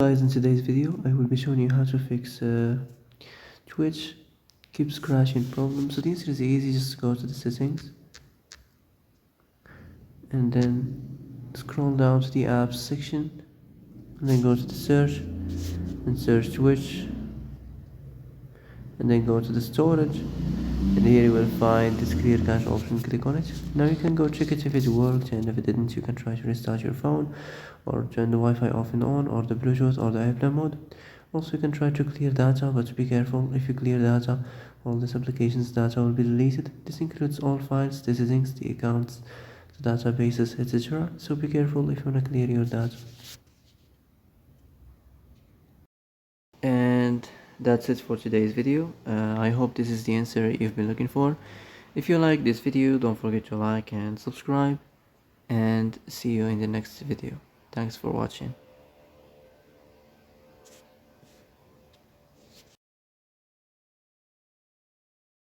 Guys, in today's video I will be showing you how to fix Twitch keeps crashing problem. So the answer is easy. Just go to the settings and then scroll down to the apps section and then go to the search and search Twitch and then go to the storage, and here you will find this clear cache option. Click on it. Now you can go check it if it worked, and if it didn't you can try to restart your phone or turn the Wi-Fi off and on, or the Bluetooth or the airplane mode. Also you can try to clear data, but be careful. If you clear data, all this application's data will be deleted. This includes all files, the settings, the accounts, the databases, etc. So be careful if you want to clear your data. And that's it for today's video. I hope this is the answer you've been looking for. If you like this video, don't forget to like and subscribe, and see you in the next video. Thanks for watching.